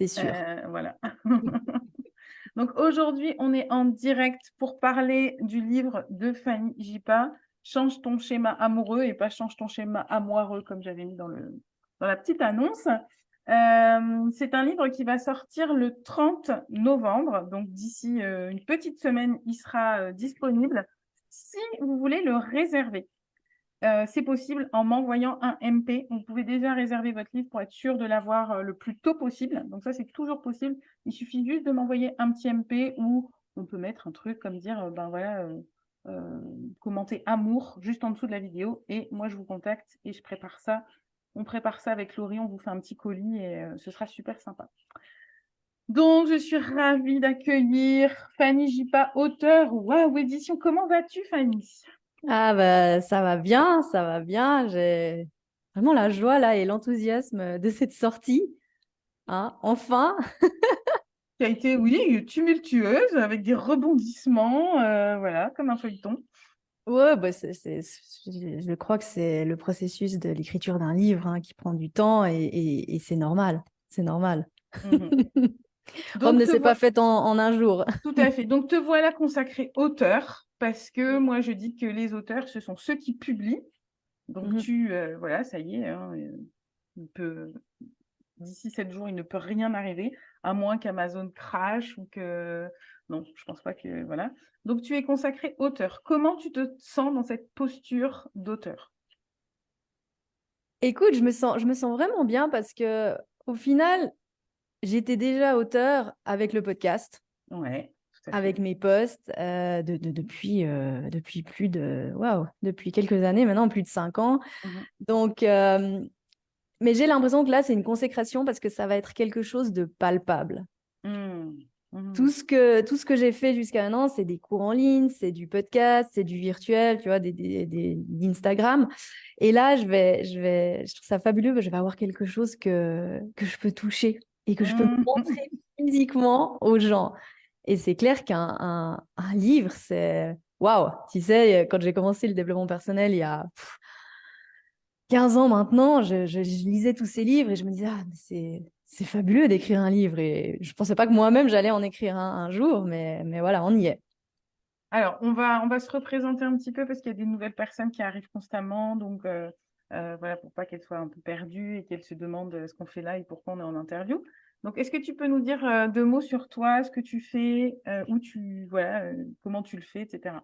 c'est sûr. Voilà. Donc aujourd'hui, on est en direct pour parler du livre de Fanny Jipa, Change ton schéma amoureux et pas change ton schéma amoureux comme j'avais mis dans la petite annonce. C'est un livre qui va sortir le 30 novembre, donc d'ici une petite semaine, il sera disponible. Si vous voulez le réserver, c'est possible en m'envoyant un MP. Vous pouvez déjà réserver votre livre pour être sûr de l'avoir le plus tôt possible. Donc ça, c'est toujours possible. Il suffit juste de m'envoyer un petit MP ou on peut mettre un truc comme dire, ben voilà, commenter amour juste en dessous de la vidéo. Et moi, je vous contacte et je prépare ça. On prépare ça avec Laurie, on vous fait un petit colis et ce sera super sympa. Donc, je suis ravie d'accueillir Fanny Jipa, auteure Waouh Édition. Comment vas-tu, Fanny? Ah bah ça va bien, ça va bien. J'ai vraiment la joie là et l'enthousiasme de cette sortie. Hein, enfin. Qui a été, oui, tumultueuse, avec des rebondissements, voilà, comme un feuilleton. Ouais, bah je crois que c'est le processus de l'écriture d'un livre hein, qui prend du temps et c'est normal. C'est normal. Mhm. Rome Donc, ne s'est pas faite en un jour. tout à fait. Donc, te voilà consacré auteur, parce que moi, je dis que les auteurs, ce sont ceux qui publient. Donc, Mhm. voilà, ça y est, hein, il peut, d'ici 7 jours, il ne peut rien arriver, à moins qu'Amazon crache ou que... Non, je pense pas que... Voilà. Donc, tu es consacré auteur. Comment tu te sens dans cette posture d'auteur? Écoute, je me sens vraiment bien parce que au final, j'étais déjà auteur avec le podcast, Ouais, tout à fait. avec mes posts depuis plus de, waouh, depuis quelques années maintenant, plus de 5 ans. Mhm. Donc, mais j'ai l'impression que là, c'est une consécration parce que ça va être quelque chose de palpable. Mhm. Tout Mhm. tout ce que j'ai fait jusqu'à maintenant, c'est des cours en ligne, c'est du podcast, c'est du virtuel, tu vois, d'Instagram. Et là, je trouve ça fabuleux, je vais avoir quelque chose que je peux toucher et que je peux Mhm. montrer physiquement aux gens. Et c'est clair un livre, c'est waouh. Tu sais, quand j'ai commencé le développement personnel il y a 15 ans maintenant, je lisais tous ces livres et je me disais, ah, mais c'est fabuleux d'écrire un livre. Et je ne pensais pas que moi-même, j'allais en écrire un jour, mais voilà, on y est. Alors, on va se représenter un petit peu parce qu'il y a des nouvelles personnes qui arrivent constamment. Donc, voilà, pour pas qu'elles soient un peu perdues et qu'elles se demandent ce qu'on fait là et pourquoi on est en interview. Donc, est-ce que tu peux nous dire deux mots sur toi, ce que tu fais, voilà, comment tu le fais, etc.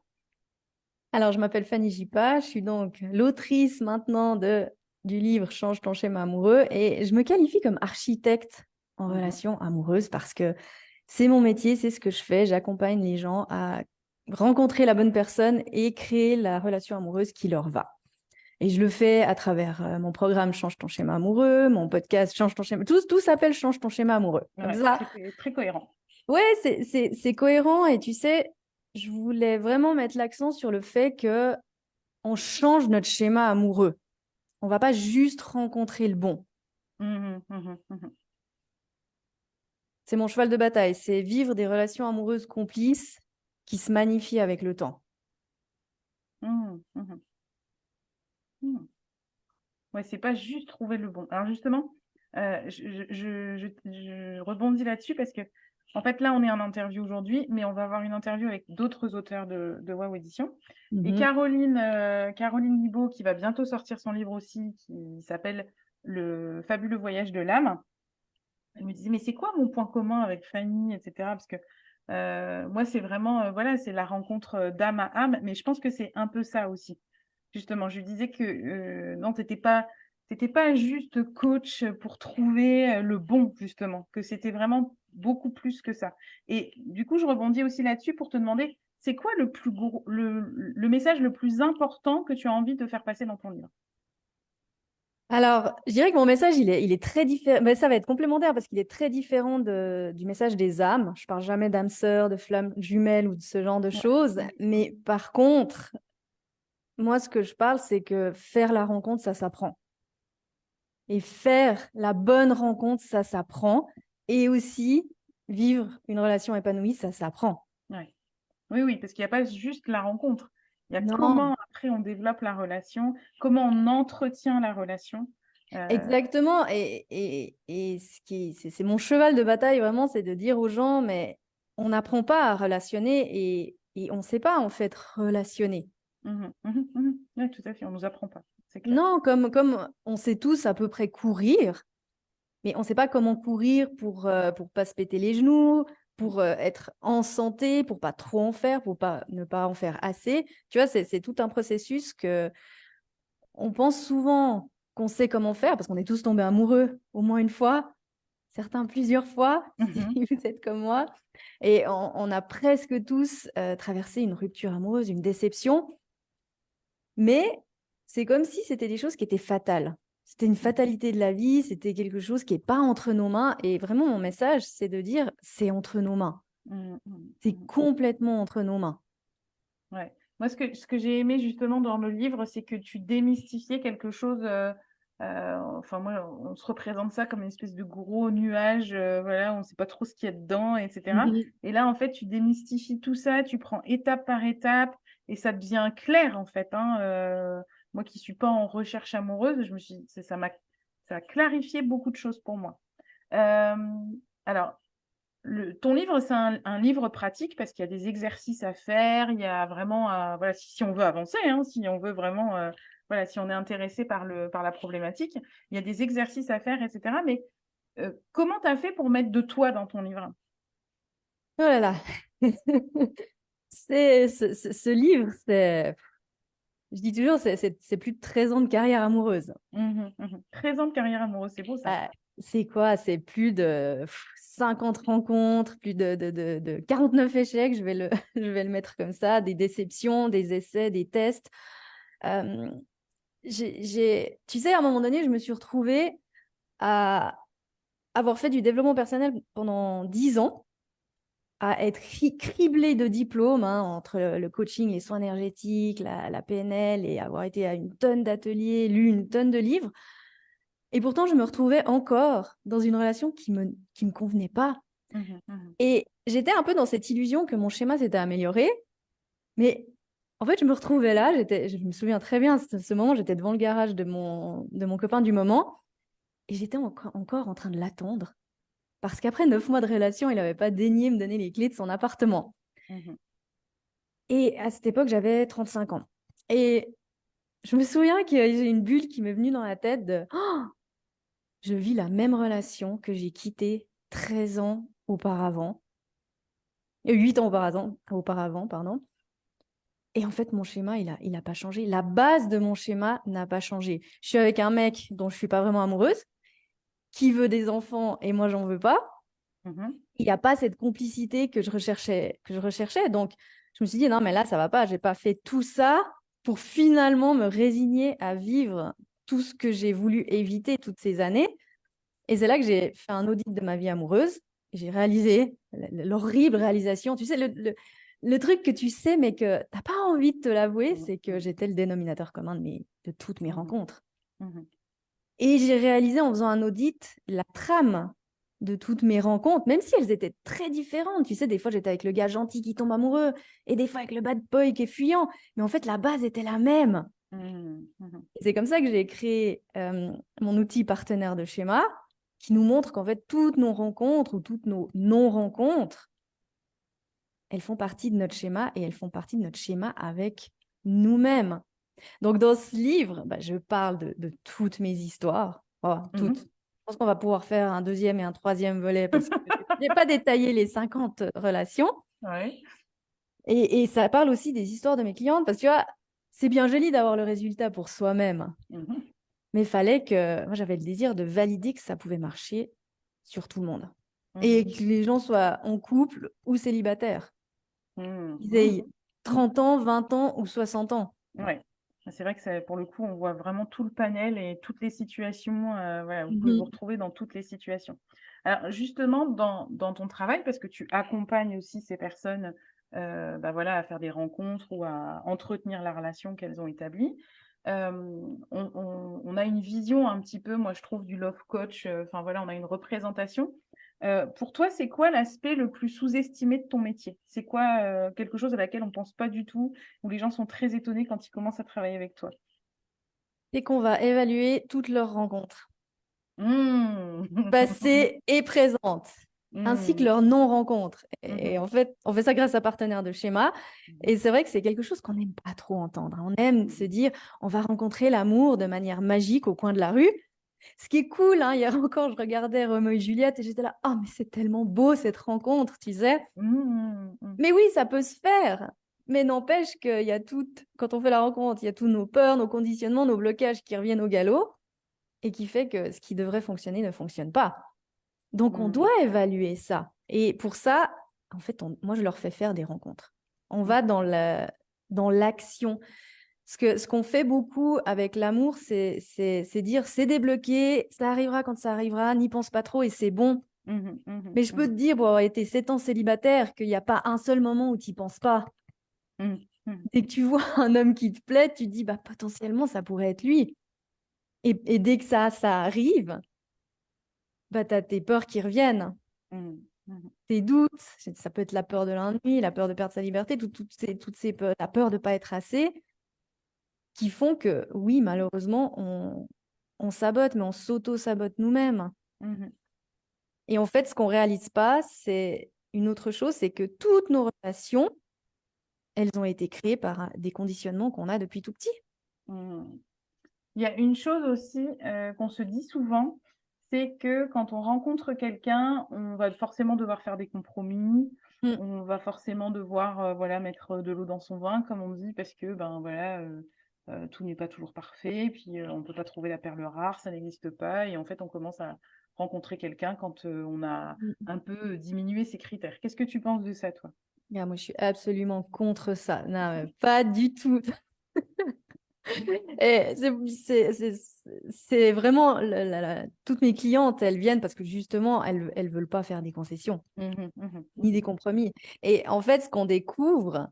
Alors, je m'appelle Fanny Jipa, je suis donc l'autrice maintenant du livre Change ton schéma amoureux et je me qualifie comme architecte en Mhm. relation amoureuse parce que c'est mon métier, c'est ce que je fais. J'accompagne les gens à rencontrer la bonne personne et créer la relation amoureuse qui leur va. Et je le fais à travers mon programme Change ton schéma amoureux, mon podcast Change ton schéma. Tout s'appelle Change ton schéma amoureux. Comme Ouais, ça, très cohérent. ouais, c'est cohérent. Et tu sais, je voulais vraiment mettre l'accent sur le fait que on change notre schéma amoureux. On va pas juste rencontrer le bon. Mhm, mhm, mhm. C'est mon cheval de bataille. C'est vivre des relations amoureuses complices qui se magnifient avec le temps. Mhm, mhm, mhm. Ouais, c'est pas juste trouver le bon. Alors justement, je rebondis là-dessus parce que, en fait, là, on est en interview aujourd'hui, mais on va avoir une interview avec d'autres auteurs de WOW Édition. Et Mhm. Caroline Libaud, qui va bientôt sortir son livre aussi, qui s'appelle Le fabuleux voyage de l'âme, elle me disait, mais c'est quoi mon point commun avec Fanny, etc. Parce que moi, c'est vraiment, voilà, c'est la rencontre d'âme à âme, mais je pense que c'est un peu ça aussi. Justement, je lui disais que non, t'étais pas juste coach pour trouver le bon, justement, que c'était vraiment beaucoup plus que ça. Et du coup, je rebondis aussi là-dessus pour te demander, c'est quoi le plus gros, le message le plus important que tu as envie de faire passer dans ton livre? Alors, je dirais que mon message, il est très différent. Mais ça va être complémentaire parce qu'il est très différent du message des âmes. Je parle jamais d'âmes sœurs, de flammes jumelles ou de ce genre de Ouais. choses. Mais par contre, moi, ce que je parle, c'est que faire la rencontre, ça s'apprend. Et faire la bonne rencontre, ça s'apprend. Et aussi, vivre une relation épanouie, ça s'apprend. Ouais. Oui, oui, parce qu'il n'y a pas juste la rencontre. Il y a Non. comment après on développe la relation, comment on entretient la relation. Exactement. Et c'est mon cheval de bataille, vraiment, c'est de dire aux gens, mais on n'apprend pas à relationner et on ne sait pas, en fait, relationner. Ouais, tout à fait, on nous apprend pas, c'est clair. Non, comme on sait tous à peu près courir, mais on ne sait pas comment courir pour pas se péter les genoux, pour être en santé, pour pas trop en faire, pour pas ne pas en faire assez. Tu vois, c'est tout un processus que on pense souvent qu'on sait comment faire parce qu'on est tous tombés amoureux au moins une fois, certains plusieurs fois, Mhm. si vous êtes comme moi. Et on a presque tous traversé une rupture amoureuse, une déception, mais c'est comme si c'était des choses qui étaient fatales. C'était une fatalité de la vie, c'était quelque chose qui n'est pas entre nos mains. Et vraiment, mon message, c'est de dire, c'est entre nos mains. Mhm. Mhm. C'est Mhm. complètement entre nos mains. Ouais. Moi, ce que j'ai aimé justement dans le livre, c'est que tu démystifiais quelque chose. Enfin, moi, on se représente ça comme une espèce de gros nuage. Voilà, on ne sait pas trop ce qu'il y a dedans, etc. Mhm. Et là, en fait, tu démystifies tout ça, tu prends étape par étape et ça devient clair, en fait. Hein. Moi qui suis pas en recherche amoureuse, je me suis, ça a clarifié beaucoup de choses pour moi. Euh, alors, ton livre, c'est un livre pratique parce qu'il y a des exercices à faire, il y a vraiment, voilà, si on veut avancer, hein, si on veut vraiment, voilà, si on est intéressé par la problématique, il y a des exercices à faire, etc. Mais comment tu as fait pour mettre de toi dans ton livre? Oh là là. Ce livre, je dis toujours, c'est plus de 13 ans de carrière amoureuse. 13 ans de carrière amoureuse, c'est beau ça. Euh, c'est quoi? C'est plus de 50 rencontres, plus de 49 échecs, je vais le mettre comme ça, des déceptions, des essais, des tests. Euh, tu sais, à un moment donné, je me suis retrouvée à avoir fait du développement personnel pendant 10 ans, à être criblée de diplômes hein, entre le coaching, les soins énergétiques, la PNL, et avoir été à une tonne d'ateliers, lu une tonne de livres. Et pourtant, je me retrouvais encore dans une relation qui me convenait pas. Mhm, mhm, Et j'étais un peu dans cette illusion que mon schéma s'était amélioré. Mais en fait, je me retrouvais là. Je me souviens très bien, ce moment, j'étais devant le garage de mon copain du moment. Et j'étais encore en train de l'attendre. Parce qu'après 9 mois de relation, il n'avait pas daigné me donner les clés de son appartement. mhm, Et à cette époque, j'avais 35 ans. Et je me souviens que j'ai une bulle qui m'est venue dans la tête de oh, je vis la même relation que j'ai quittée 13 ans auparavant, 8 ans auparavant, pardon. Et en fait, mon schéma, il a pas changé. La base de mon schéma n'a pas changé. Je suis avec un mec dont je suis pas vraiment amoureuse, qui veut des enfants et moi, j'en veux pas. mhm, Il n'y a pas cette complicité que je recherchais. Donc, je me suis dit, non, mais là, ça va pas. J'ai pas fait tout ça pour finalement me résigner à vivre tout ce que j'ai voulu éviter toutes ces années. Et c'est là que j'ai fait un audit de ma vie amoureuse. J'ai réalisé l'horrible réalisation. Tu sais, le truc que tu sais, mais que tu n'as pas envie de te l'avouer, c'est que mhm, j'étais le dénominateur commun de toutes mes mhm, rencontres. mhm, Et j'ai réalisé en faisant un audit la trame de toutes mes rencontres, même si elles étaient très différentes. Tu sais, des fois, j'étais avec le gars gentil qui tombe amoureux et des fois avec le bad boy qui est fuyant. Mais en fait, la base était la même. mhm, mhm, C'est comme ça que j'ai créé mon outil partenaire de schéma qui nous montre qu'en fait, toutes nos rencontres ou toutes nos non-rencontres, elles font partie de notre schéma et elles font partie de notre schéma avec nous-mêmes. Donc, dans ce livre, bah, je parle de toutes mes histoires. Oh, toutes. mhm. Je pense qu'on va pouvoir faire un deuxième et un troisième volet parce que je n'ai pas détaillé les 50 relations. Ouais. Et ça parle aussi des histoires de mes clientes parce que tu vois, c'est bien joli d'avoir le résultat pour soi-même. Mhm, Mais il fallait que. Moi, j'avais le désir de valider que ça pouvait marcher sur tout le monde. Et mhm, que les gens soient en couple ou célibataires. mhm, Ils mhm. aient 30 ans, 20 ans ou 60 ans. Ouais. C'est vrai que pour le coup, on voit vraiment tout le panel et toutes les situations. Voilà, vous pouvez vous Mhm. retrouver dans toutes les situations. Alors, justement, dans ton travail, parce que tu accompagnes aussi ces personnes bah voilà, à faire des rencontres ou à entretenir la relation qu'elles ont établie, euh, on a une vision un petit peu, moi je trouve, du love coach. Enfin voilà, on a une représentation. Pour toi, c'est quoi l'aspect le plus sous-estimé de ton métier? C'est quoi quelque chose à laquelle on pense pas du tout, où les gens sont très étonnés quand ils commencent à travailler avec toi? c'est qu'on va évaluer toutes leurs rencontres, Mmh. passées et présentes, ainsi que Mmh. leurs non-rencontres. Et Mhm. en fait, on fait ça grâce à Partenaire de Schéma. Et c'est vrai que c'est quelque chose qu'on n'aime pas trop entendre. On aime se dire, on va rencontrer l'amour de manière magique au coin de la rue. Ce qui est cool, hein, hier encore, je regardais Roméo et Juliette et j'étais là, oh, mais c'est tellement beau cette rencontre, tu sais. Mhm. Mhm. Mais oui, ça peut se faire. Mais n'empêche qu'il y a tout, quand on fait la rencontre, il y a tous nos peurs, nos conditionnements, nos blocages qui reviennent au galop et qui fait que ce qui devrait fonctionner ne fonctionne pas. Donc, on doit Mhm. évaluer ça. Et pour ça, en fait, moi, je leur fais faire des rencontres. On va dans l'action. Ce qu'on fait beaucoup avec l'amour, c'est dire, c'est débloqué, ça arrivera quand ça arrivera, n'y pense pas trop et c'est bon. Mhm. Mhm. Mais je peux te dire, pour avoir été 7 ans célibataire, qu'il n'y a pas un seul moment où tu n'y penses pas. Mhm. Mhm. Dès que tu vois un homme qui te plaît, tu te dis, bah, potentiellement, ça pourrait être lui. Et dès que ça arrive, bah, tu as tes peurs qui reviennent, Mhm. Mhm. tes doutes. Ça peut être la peur de l'ennui, la peur de perdre sa liberté, toutes ces peurs, la peur de ne pas être assez, qui font que, oui, malheureusement, on sabote, mais on s'auto-sabote nous-mêmes. Mhm. Et en fait, ce qu'on ne réalise pas, c'est une autre chose, c'est que toutes nos relations, elles ont été créées par des conditionnements qu'on a depuis tout petit. Mhm. Il y a une chose aussi qu'on se dit souvent, c'est que quand on rencontre quelqu'un, on va forcément devoir faire des compromis, Mm. on va forcément devoir voilà, mettre de l'eau dans son vin, comme on dit, parce que ben, voilà, tout n'est pas toujours parfait, puis on ne peut pas trouver la perle rare, ça n'existe pas, et en fait on commence à rencontrer quelqu'un quand on a Mm. un peu diminué ses critères. Qu'est-ce que tu penses de ça, toi? Ah, moi, je suis absolument contre ça. Non, pas du tout. Et c'est vraiment, toutes mes clientes, elles viennent parce que justement, elles veulent pas faire des concessions, Mhm, mhm, ni des mhm, compromis. Et en fait, ce qu'on découvre,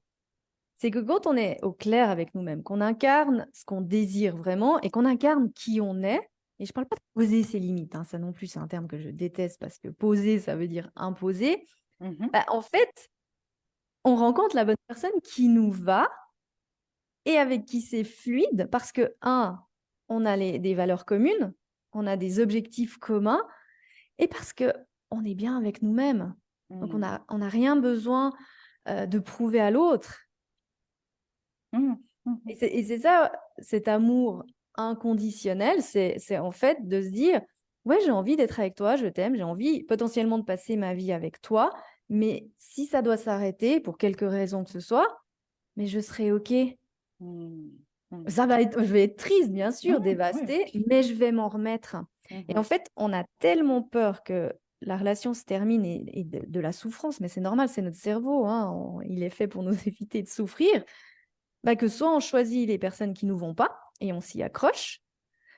c'est que quand on est au clair avec nous-mêmes, qu'on incarne ce qu'on désire vraiment et qu'on incarne qui on est, et je ne parle pas de poser ses limites, hein, ça non plus, c'est un terme que je déteste parce que poser, ça veut dire imposer. mhm, Bah, en fait, on rencontre la bonne personne qui nous va et avec qui c'est fluide parce que, on a des valeurs communes, on a des objectifs communs et parce que on est bien avec nous-mêmes. Donc, mhm, on a rien besoin de prouver à l'autre. mhm, mhm, Et c'est ça, cet amour inconditionnel, c'est en fait de se dire, ouais, j'ai envie d'être avec toi, je t'aime, j'ai envie potentiellement de passer ma vie avec toi, mais si ça doit s'arrêter pour quelque raison que ce soit, mais je serai OK. mhm, mhm. Ça va être, je vais être triste, bien sûr, Mhm, ouais. dévastée, mais je vais m'en remettre. Et en Mhm, fait, on a tellement peur que la relation se termine et de la souffrance, mais c'est normal, c'est notre cerveau, hein, il est fait pour nous éviter de souffrir, bah, que soit on choisit les personnes qui nous vont pas et on s'y accroche,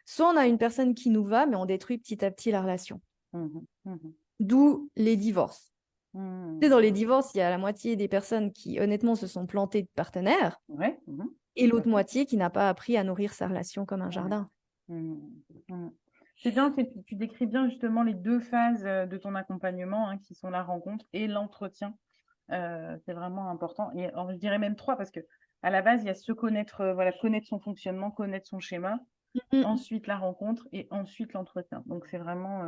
soit on a une personne qui nous va, mais on détruit petit à petit la relation. mhm, mhm, D'où les divorces. Tu sais, dans mhm. les divorces, il y a la moitié des personnes qui, honnêtement, se sont plantées de partenaires Ouais, mhm, et tout à l'autre fait. moitié qui n'a pas appris à nourrir sa relation comme un Ouais. jardin. Mhm, mhm. C'est bien, tu décris bien justement les deux phases de ton accompagnement, hein, qui sont la rencontre et l'entretien. C'est vraiment important. Et je dirais même trois, parce que à la base, il y a se connaître, voilà, connaître son fonctionnement, connaître son schéma, Mm. ensuite la rencontre et ensuite l'entretien. Donc c'est vraiment,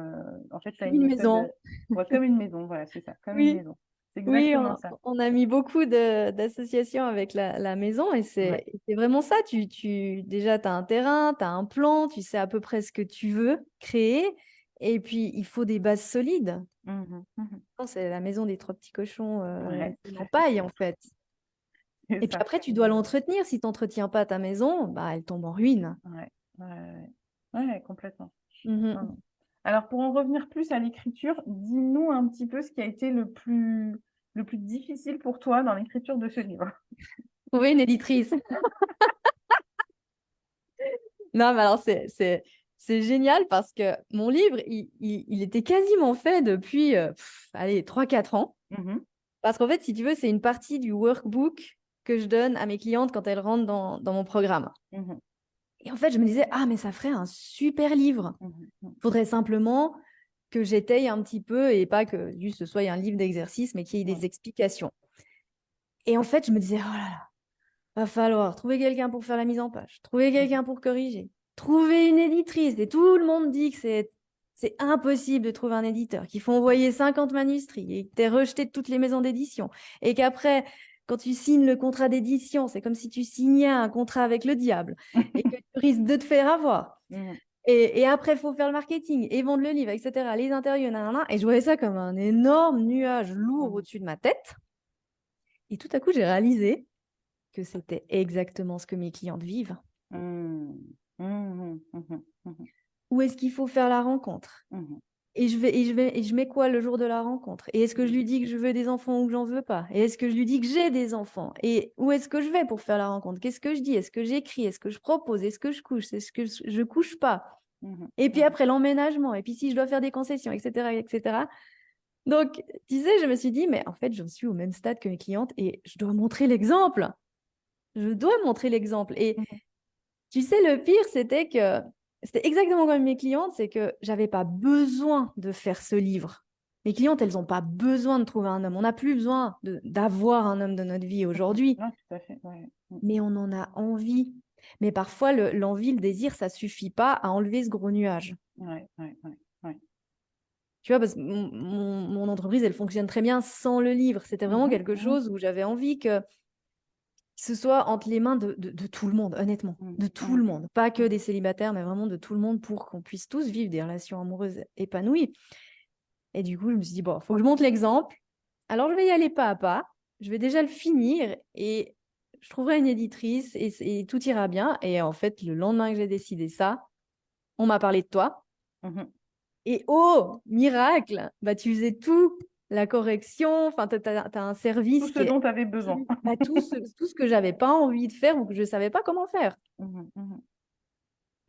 en fait, tu as une Une méthode, maison. ouais, comme une maison, voilà, c'est ça, comme une Oui, maison. C'est oui, exactement ça. on a mis beaucoup d'associations avec la maison et Ouais. c'est vraiment ça. Déjà, tu as un terrain, tu as un plan, tu sais à peu près ce que tu veux créer et puis il faut des bases solides. Mhm, mhm. C'est la maison des trois petits cochons Ouais, en paille en fait. c'est Et puis ça. après, tu dois l'entretenir. Si tu n'entretiens pas ta maison, bah, elle tombe en ruine. Ouais, ouais, ouais, ouais, complètement. Mhm. Mmh. Alors, pour en revenir plus à l'écriture, dis-nous un petit peu ce qui a été le plus difficile pour toi dans l'écriture de ce livre. Trouver une éditrice. Non, mais alors c'est génial parce que mon livre, il était quasiment fait depuis, allez, 3 4 ans. Mhm, Parce qu'en fait, si tu veux, c'est une partie du workbook que je donne à mes clientes quand elles rentrent dans mon programme. mhm, Et en fait, je me disais, ah, mais ça ferait un super livre. mhm, mhm. Il faudrait simplement que j'étaye un petit peu et pas que juste ce soit un livre d'exercice, mais qu'il y ait Ouais, des explications. Et en fait, je me disais, oh là là, va falloir trouver quelqu'un pour faire la mise en page, trouver quelqu'un pour corriger, trouver une éditrice. Et tout le monde dit que c'est impossible de trouver un éditeur, qu'il faut envoyer 50 manuscrits et que tu es rejeté de toutes les maisons d'édition. Et qu'après, quand tu signes le contrat d'édition, c'est comme si tu signais un contrat avec le diable et que tu risques de te faire avoir. Et après, il faut faire le marketing et vendre le livre, etc. Les interviews, nanana. Et je voyais ça comme un énorme nuage lourd au-dessus de ma tête. Et tout à coup, j'ai réalisé que c'était exactement ce que mes clientes vivent. Où est-ce qu'il faut faire la rencontre? Et je mets quoi le jour de la rencontre? Et est-ce que je lui dis que je veux des enfants ou que j'en veux pas? Et est-ce que je lui dis que j'ai des enfants? Et où est-ce que je vais pour faire la rencontre? Qu'est-ce que je dis? Est-ce que j'écris? Est-ce que je propose? Est-ce que je couche? Est-ce que je couche pas? Et puis après, l'emménagement. Et puis si je dois faire des concessions, etc., etc. Donc, tu sais, je me suis dit, mais en fait, j'en suis au même stade que mes clientes et je dois montrer l'exemple. Je dois montrer l'exemple. Et tu sais, le pire, c'était que c'était exactement comme mes clientes, c'est que j'avais pas besoin de faire ce livre. Mes clientes, elles n'ont pas besoin de trouver un homme. On n'a plus besoin d'avoir un homme de notre vie aujourd'hui. Non, tout à fait, ouais. Mais on en a envie. Mais parfois, l'envie, le désir, ça suffit pas à enlever ce gros nuage. Ouais. Tu vois, parce que mon entreprise, elle fonctionne très bien sans le livre. C'était vraiment quelque chose où j'avais envie que ce soit entre les mains de tout le monde, honnêtement, de tout le monde. Pas que des célibataires, mais vraiment de tout le monde pour qu'on puisse tous vivre des relations amoureuses épanouies. Et du coup, je me suis dit, bon, il faut que je montre l'exemple. Alors, je vais y aller pas à pas. Je vais déjà le finir et je trouverai une éditrice et tout ira bien. Et en fait, le lendemain que j'ai décidé ça, on m'a parlé de toi. Et oh, miracle, bah, tu faisais tout, la correction, enfin, tu as un service tout ce dont tu avais besoin. Bah, tout ce que j'avais pas envie de faire ou que je savais pas comment faire.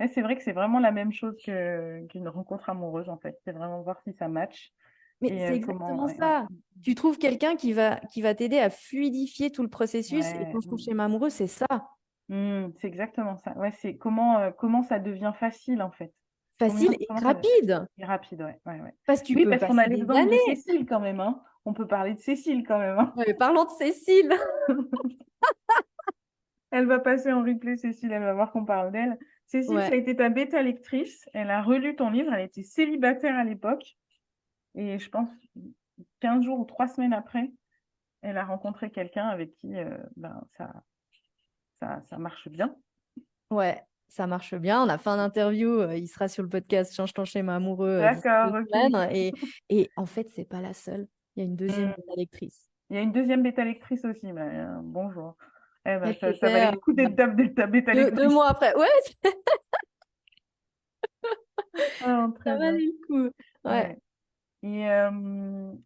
Et c'est vrai que c'est vraiment la même chose qu'une rencontre amoureuse, en fait. C'est vraiment voir si ça match. Mais Et c'est exactement ça. Tu trouves quelqu'un qui va t'aider à fluidifier tout le processus. Et quand je trouve chez amoureux, c'est ça. C'est exactement ça. Ouais, c'est comment ça devient facile, en fait. Facile et Comment ça devient rapide. et rapide, ouais. Parce que tu Oui, peux parce qu'on a passer des l'exemple de années. Cécile quand même, hein. On peut parler de Cécile quand même, hein. Ouais, parlons de Cécile. Elle va passer en replay, Cécile, elle va voir qu'on parle d'elle. Cécile, ça a Ouais. été ta bêta lectrice. Elle a relu ton livre. Elle était célibataire à l'époque. Et je pense 15 jours ou 3 semaines après, elle a rencontré quelqu'un avec qui ça marche bien. Ouais, ça marche bien. On a fait un interview. Il sera sur le podcast Change ton schéma amoureux d'ici D'accord, 2 ok. semaines. Et en fait, c'est pas la seule. Il y a une deuxième lectrice. Il y a une deuxième bêta lectrice aussi. Mais, bonjour. Eh ben, Elle ça valait était le coup d'être ta bêta 2 lectrice. mois après. Ouais, Ah, ça très bien. valait le coup. Ouais. Ouais. Et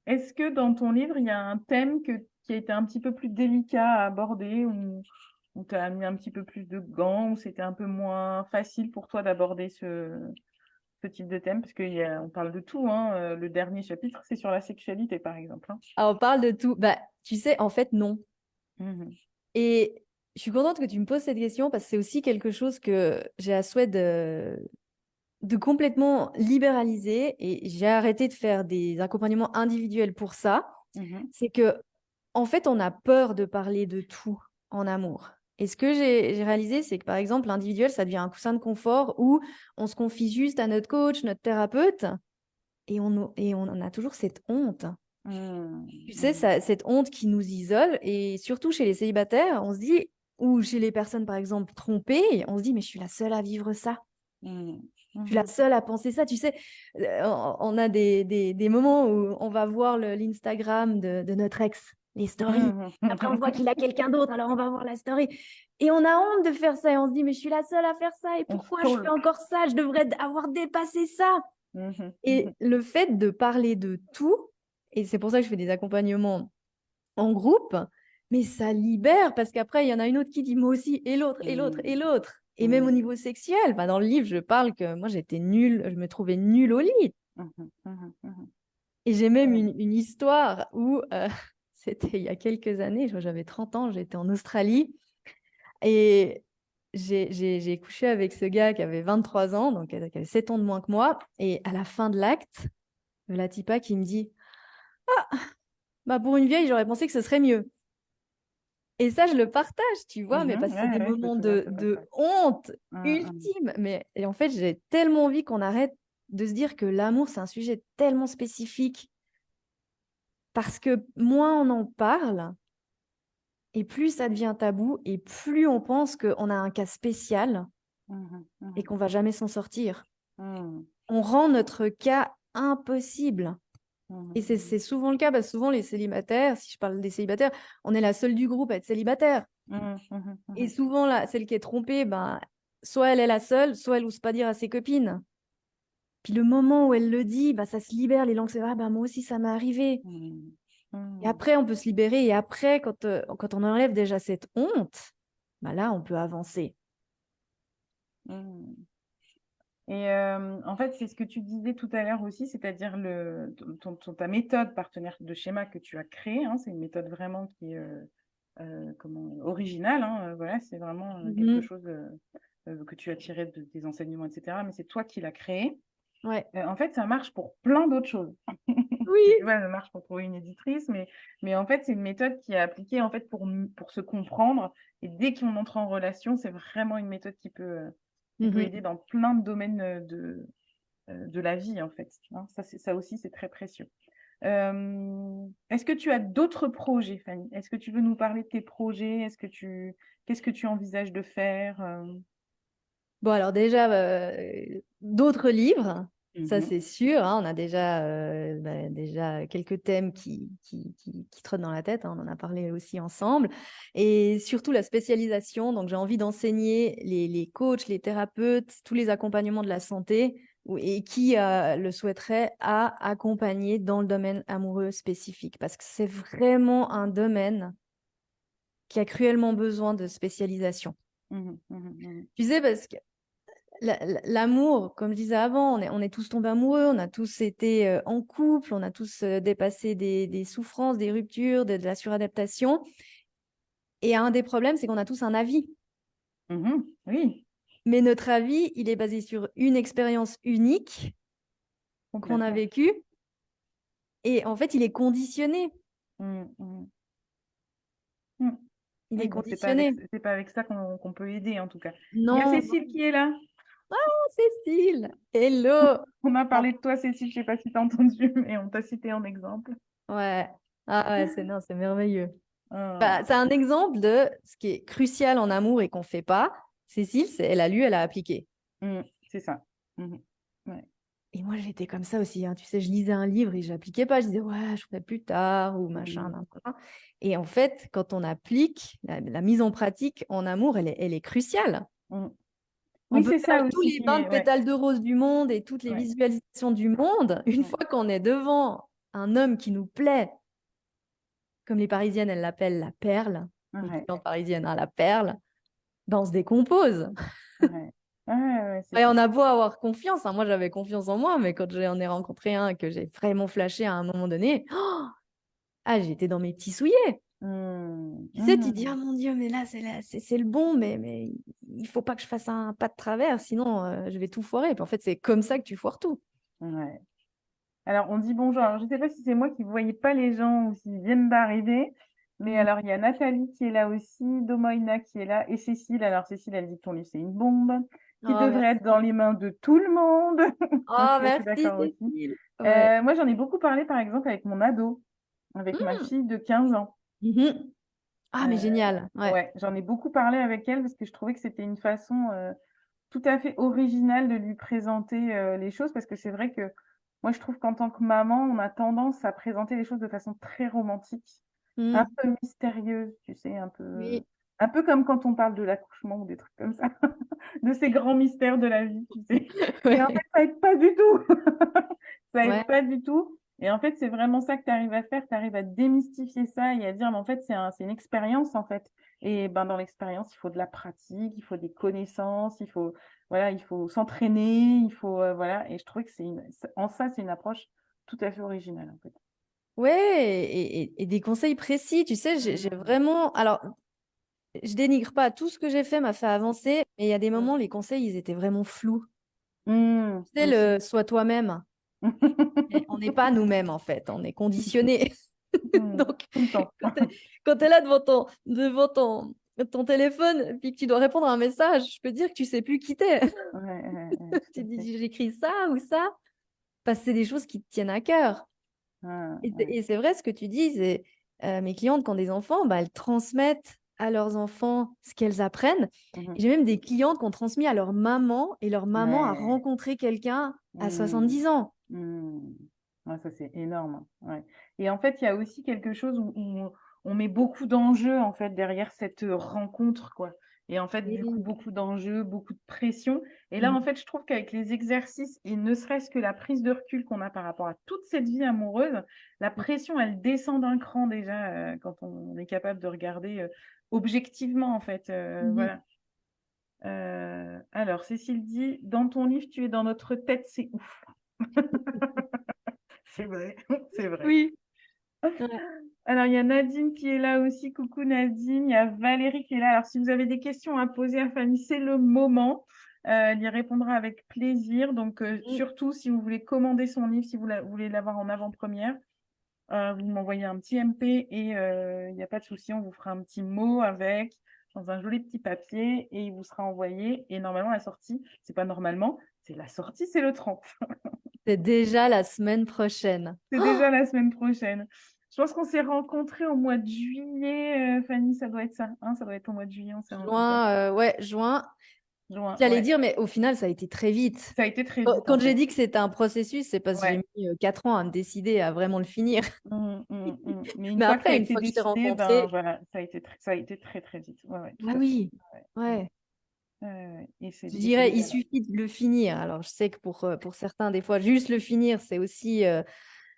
est-ce que dans ton livre, il y a un thème qui a été un petit peu plus délicat à aborder ou tu as mis un petit peu plus de gants ou c'était un peu moins facile pour toi d'aborder ce type de thème? Parce qu'on parle de tout, hein. Le dernier chapitre, c'est sur la sexualité, par exemple, hein. Ah, on parle de tout. Bah, tu sais, en fait, non. Mhm. Et je suis contente que tu me poses cette question parce que c'est aussi quelque chose que j'ai à souhait de complètement libéraliser et j'ai arrêté de faire des accompagnements individuels pour ça. Mhm. C'est que, en fait, on a peur de parler de tout en amour. Et ce que j'ai réalisé, c'est que par exemple, l'individuel, ça devient un coussin de confort où on se confie juste à notre coach, notre thérapeute, et on en a toujours cette honte. Tu sais, cette honte qui nous isole, et surtout chez les célibataires, on se dit, ou chez les personnes, par exemple, trompées, on se dit, mais je suis la seule à vivre ça. Mhm. Je suis la seule à penser ça. Tu sais, on a des moments où on va voir l'Instagram de notre ex, les stories. Mhm. Après, on voit qu'il a quelqu'un d'autre, alors on va voir la story. Et on a honte de faire ça, et on se dit, mais je suis la seule à faire ça, et On pourquoi je fais stalk. encore ça? Je devrais avoir dépassé ça. Mhm. Et le fait de parler de tout, et c'est pour ça que je fais des accompagnements en groupe, mais ça libère parce qu'après, il y en a une autre qui dit moi aussi, et l'autre, et l'autre, et l'autre. Et même au niveau sexuel, bah, dans le livre, je parle que moi, j'étais nulle, je me trouvais nulle au lit. Et j'ai même une histoire où, c'était il y a quelques années, j'avais 30 ans, j'étais en Australie, et j'ai couché avec ce gars qui avait 23 ans, donc qui avait 7 ans de moins que moi, et à la fin de l'acte, la tipa qui me dit, bah pour une vieille, j'aurais pensé que ce serait mieux. Et ça, je le partage, tu vois, mais parce que c'est des Ouais, je me moments souviens de ce de passage. honte Hum, hum, ultime. Et en fait, j'ai tellement envie qu'on arrête de se dire que l'amour, c'est un sujet tellement spécifique. Parce que moins on en parle, et plus ça devient tabou, et plus on pense qu'on a un cas spécial hum, et hum, qu'on va jamais s'en sortir. hum, On rend notre cas impossible. Et hum, c'est souvent le cas, parce que souvent les célibataires, si je parle des célibataires, on est la seule du groupe à être célibataire. Et hum. souvent, celle qui est trompée, ben, soit elle est la seule, soit elle n'ose pas dire à ses copines. Puis le moment où elle le dit, bah, ça se libère, les langues se ah, bah, moi aussi, ça m'est arrivé. Hum, Et hum, après, on peut se libérer. Et après, quand on enlève déjà cette honte, bah, là, on peut avancer. hum. Et en fait, c'est ce que tu disais tout à l'heure aussi, c'est-à-dire ta méthode partenaire de schéma que tu as créée, hein, c'est une méthode vraiment qui est originale, hein, voilà, c'est vraiment quelque Mhm. chose que tu as tiré de tes enseignements, etc. Mais c'est toi qui l'as créé. Ouais. En fait, ça marche pour plein d'autres choses. Tu Oui. vois, ça marche pour trouver une éditrice, mais en fait, c'est une méthode qui est appliquée en fait pour se comprendre. Et dès qu'on entre en relation, c'est vraiment une méthode qui peut Mhm. aider dans plein de domaines de la vie, en fait. Hein. Ça aussi, c'est très précieux. Est-ce que tu as d'autres projets, Fanny? Est-ce que tu veux nous parler de tes projets? Qu'est-ce que tu envisages de faire? Bon, alors déjà, d'autres livres, ça Mhm, c'est sûr, hein, on a déjà quelques thèmes qui trottent dans la tête, hein, on en a parlé aussi ensemble. Et surtout la spécialisation, donc j'ai envie d'enseigner les coachs, les thérapeutes, tous les accompagnements de la santé, et qui le souhaiterait à accompagner dans le domaine amoureux spécifique, parce que c'est vraiment un domaine qui a cruellement besoin de spécialisation. mhm, mhm, mhm. Tu sais, parce que l'amour, comme je disais avant, on est tous tombés amoureux, on a tous été en couple, on a tous dépassé des souffrances, des ruptures, de la suradaptation. Et un des problèmes, c'est qu'on a tous un avis. Mhm, oui, Mais notre avis, il est basé sur une expérience unique qu'on a complètement. vécue. Et en fait, il est conditionné. Mhm, mhm, mhm. Il est Oui, donc conditionné. c'est pas avec ça qu'on peut aider, en tout cas. Il y a Non, Cécile qui est là. Cécile, hello. On a Ah, parlé de toi, Cécile, je sais pas si tu as entendu, mais on t'a cité en exemple. ouais, ah ouais, non, c'est merveilleux. Ah, Bah, c'est un exemple de ce qui est crucial en amour et qu'on ne fait pas. Cécile, elle a lu, elle a appliqué. c'est ça. Mhm. Ouais. Et moi, j'étais comme ça aussi, hein. Tu sais, je lisais un livre et je n'appliquais pas. Je disais, ouais, je ferai plus tard ou machin. Mhm. Nan, nan, nan. Et en fait, quand on applique, la mise en pratique en amour, elle est cruciale. Mhm. On Oui, peut c'est faire ça tous aussi les qui bains de est. Ouais, pétales de rose du monde et toutes les ouais, visualisations du monde. Une ouais, fois qu'on est devant un homme qui nous plaît, comme les Parisiennes, elles l'appellent la perle, les ouais, clientes parisiennes, hein, la perle, ben, on se décompose. ouais. Ouais, ouais, c'est Et ça. on a beau avoir confiance, hein, moi j'avais confiance en moi, mais quand j'en ai rencontré un que j'ai vraiment flashé à un moment donné, oh, ah, j'étais dans mes petits souliers. Mhm. Tu sais, tu te dis, Mhm. ah mon Dieu, mais là, c'est le bon, mais il faut pas que je fasse un pas de travers, sinon je vais tout foirer. Et puis en fait, c'est comme ça que tu foires tout. Ouais. Alors, on dit bonjour. Alors, je ne sais pas si c'est moi qui ne voyais pas les gens ou s'ils viennent d'arriver. Mais Mm. alors, il y a Nathalie qui est là aussi, Domoïna qui est là, et Cécile. Alors, Cécile, elle dit que ton livre, c'est une bombe, qui Oh, devrait être dans merci. les mains de tout le monde. Donc, Oh, je suis merci, d'accord aussi. Cécile. Ouais. Moi, j'en ai beaucoup parlé, par exemple, avec mon ado, avec ma Mm. fille de 15 ans. Mhm. Ah, mais Euh, génial. Ouais. ouais, j'en ai beaucoup parlé avec elle parce que je trouvais que c'était une façon tout à fait originale de lui présenter les choses parce que c'est vrai que moi je trouve qu'en tant que maman, on a tendance à présenter les choses de façon très romantique, un Mm. peu mystérieuse, tu sais, Oui. un peu comme quand on parle de l'accouchement ou des trucs comme ça, de ces grands mystères de la vie, tu sais. Et en fait, Ouais. ça aide pas du tout. Ça aide Ouais. pas du tout. Et en fait, c'est vraiment ça que tu arrives à faire, tu arrives à démystifier ça et à dire, mais en fait, c'est une expérience, en fait. Et ben, dans l'expérience, il faut de la pratique, il faut des connaissances, voilà, il faut s'entraîner, voilà. Et je trouvais que en ça, c'est une approche tout à fait originale, en fait. Ouais, et des conseils précis. Tu sais, j'ai Mm, vraiment. Alors, je dénigre pas. Tout ce que j'ai fait m'a fait avancer, mais il y a des moments, les conseils, ils étaient vraiment flous. Tu sais, aussi. sois toi-même. Et on n'est pas nous-mêmes, en fait. On est conditionné. Donc, Tout le temps. quand tu es là devant ton téléphone, puis que tu dois répondre à un message, je peux dire que tu sais plus qui t'es. Tout Tu à fait. dis, j'écris ça ou ça, parce que c'est des choses qui te tiennent à cœur. Ouais. Et c'est vrai ce que tu dis, c'est mes clientes qui ont des enfants, bah, elles transmettent à leurs enfants ce qu'elles apprennent. Mhm. Et j'ai même des clientes qui ont transmis à leur maman et leur maman a Ouais. rencontré quelqu'un à Mm. 70 ans. Mm. Ouais, ça, c'est énorme. Ouais. Et en fait, il y a aussi quelque chose où on met beaucoup d'enjeux en fait derrière cette rencontre, quoi. Et en fait, du coup, Oui. beaucoup d'enjeux, beaucoup de pression. Et là, en Mhm. fait, je trouve qu'avec les exercices, et ne serait-ce que la prise de recul qu'on a par rapport à toute cette vie amoureuse, la pression, elle descend d'un cran déjà quand on est capable de regarder objectivement, en fait. Mhm. Voilà. Alors, Cécile dit, dans ton livre, tu es dans notre tête, c'est ouf. C'est vrai, c'est vrai. Oui. Ouais. Alors, il y a Nadine qui est là aussi. Coucou Nadine. Il y a Valérie qui est là. Alors, si vous avez des questions à poser à Fanny, c'est le moment. Elle y répondra avec plaisir. Donc, Mm. surtout, si vous voulez commander son livre, si vous voulez l'avoir en avant-première, vous m'envoyez un petit MP et il n'y a pas de souci, on vous fera un petit mot avec, dans un joli petit papier et il vous sera envoyé. Et normalement, la sortie, c'est pas normalement, c'est la sortie, c'est le 30. C'est déjà la semaine prochaine. C'est déjà la semaine prochaine. Je pense qu'on s'est rencontrés au mois de juillet, Fanny, ça doit être ça, hein, ça doit être au mois de juillet, on s'est rencontrés. Juin, ouais, juin. Juin, J'allais ouais. dire, mais au final, ça a été très vite. Ça a été très Quand vite quand en j'ai fait. dit que c'était un processus, c'est parce que j'ai Ouais. mis 4 ans à me décider à vraiment le finir. Mais une Mais fois que ça a après, une été fois que je t'ai décidé, ben rencontré, voilà, ça a été très très vite. Ouais, ouais, tout ah à fait. oui, Ouais, ouais. ouais. Et c'est Je et c'est dirais, il déjà là. suffit de le finir. Alors, je sais que pour certains, des fois, juste le finir, c'est aussi.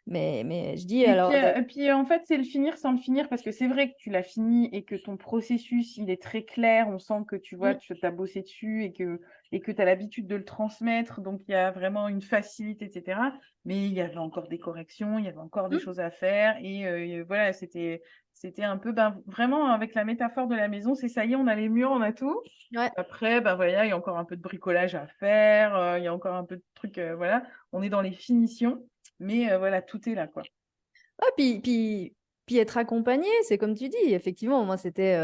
Mais je dis, alors, Et puis en fait, c'est le finir sans le finir parce que c'est vrai que tu l'as fini et que ton processus, il est très clair. On sent que tu vois, mm, tu as bossé dessus et que tu as l'habitude de le transmettre. Donc, il y a vraiment une facilité, etc. Mais il y avait encore des corrections, il y avait encore des mm, choses à faire. Et voilà, c'était un peu ben, vraiment avec la métaphore de la maison, c'est ça y est, on a les murs, on a tout. ouais. Après, ben voilà, il y a encore un peu de bricolage à faire, il y a encore un peu de trucs, voilà. On est dans les finitions, mais voilà, tout est là, quoi. Ah, puis être accompagné, c'est comme tu dis. Effectivement, moi, c'était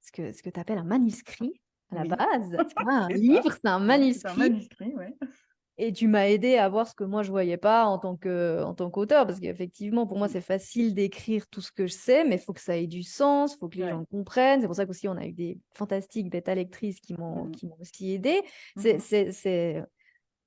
ce que tu appelles un manuscrit à la Oui, base. C'est pas un c'est ça. livre, c'est un Ouais, c'est un manuscrit. manuscrit, ouais. Et tu m'as aidé à voir ce que moi je voyais pas en tant qu'auteur, parce qu'effectivement, pour moi, Mm. c'est facile d'écrire tout ce que je sais, mais il faut que ça ait du sens, il faut que les gens Ouais. le comprennent. C'est pour ça qu'aussi, on a eu des fantastiques bêta lectrices qui m'ont Mm. qui m'ont aussi aidé. C'est, Mhm. c'est, c'est...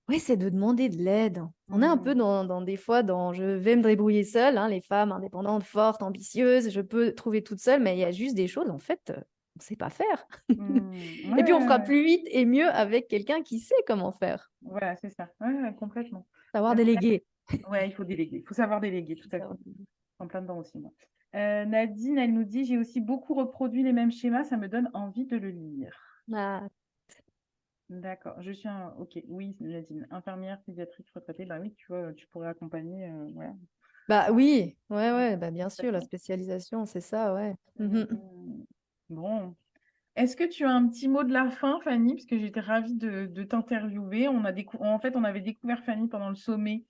Ouais, c'est de demander de l'aide. On est un peu Mm. des fois dans je vais me débrouiller seule, hein, les femmes indépendantes, fortes, ambitieuses, je peux trouver toute seule, mais il y a juste des choses, en fait, on ne sait pas faire. Mm. Ouais, Et puis, on ouais, fera ouais. plus vite et mieux avec quelqu'un qui sait comment faire. Voilà, c'est ça. Ouais, ouais, complètement. Savoir Après, déléguer. ouais, il faut déléguer. Il faut savoir déléguer, tout à fait. Savoir déléguer. En plein dedans aussi, moi. Nadine, elle nous dit, j'ai aussi beaucoup reproduit les mêmes schémas, ça me donne envie de le lire. Ah, D'accord. Je suis un... Ok, oui, Nadine. Infirmière pédiatrique retraitée, bah oui, tu vois, tu pourrais accompagner, voilà. bah oui, ouais, Mm. ouais, bah bien Tout à sûr, la fait. spécialisation, c'est ça, ouais. Mhm. Mm. Bon. Est-ce que tu as un petit mot de la fin, Fanny? Parce que j'étais ravie de t'interviewer. En fait, on avait découvert Fanny pendant le sommet.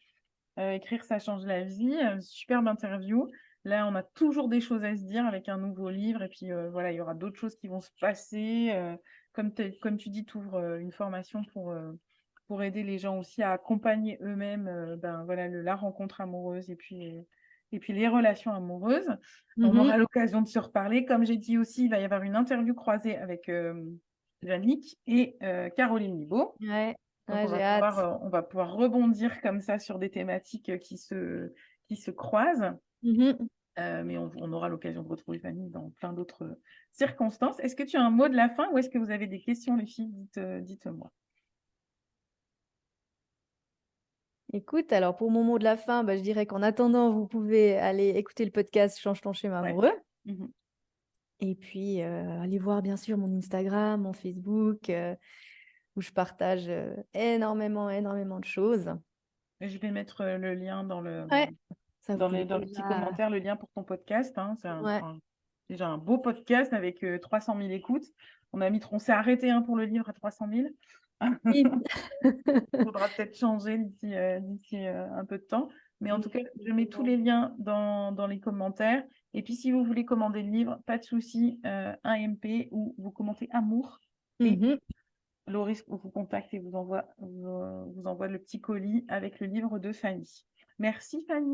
Écrire, ça change la vie. Superbe interview. Là, on a toujours des choses à se dire avec un nouveau livre. Et puis, voilà, il y aura d'autres choses qui vont se passer. Comme tu dis, tu ouvres une formation pour aider les gens aussi à accompagner eux-mêmes ben, voilà, la rencontre amoureuse et puis les relations amoureuses. On Mhm. aura l'occasion de se reparler. Comme j'ai dit aussi, il va y avoir une interview croisée avec Yannick et Caroline Libaud. Ouais, Donc, ouais, j'ai hâte. on va pouvoir rebondir comme ça sur des thématiques qui se croisent. Mhm. Mais on aura l'occasion de retrouver Fanny dans plein d'autres circonstances. Est-ce que tu as un mot de la fin ou est-ce que vous avez des questions, les filles? Dites-moi. Écoute, alors pour mon mot de la fin, bah, je dirais qu'en attendant, vous pouvez aller écouter le podcast Change ton schéma Ouais. amoureux. Mhm. Et puis, allez voir bien sûr mon Instagram, mon Facebook, où je partage énormément, énormément de choses. Et je vais mettre le lien Ouais, ça vous pouvez dans le petit déjà. commentaire, le lien pour ton podcast. Hein. Ouais. Déjà un beau podcast avec 300 000 écoutes. On s'est arrêté hein, pour le livre à 300 000. Oui. Il faudra peut-être changer d'ici un peu de temps. Mais en tout cas, je mets tous les liens dans les commentaires. Et puis, si vous voulez commander le livre, pas de souci, un MP ou vous commentez amour. Et Mhm. Loris vous contacte et vous envoie le petit colis avec le livre de Fanny. Merci Fanny.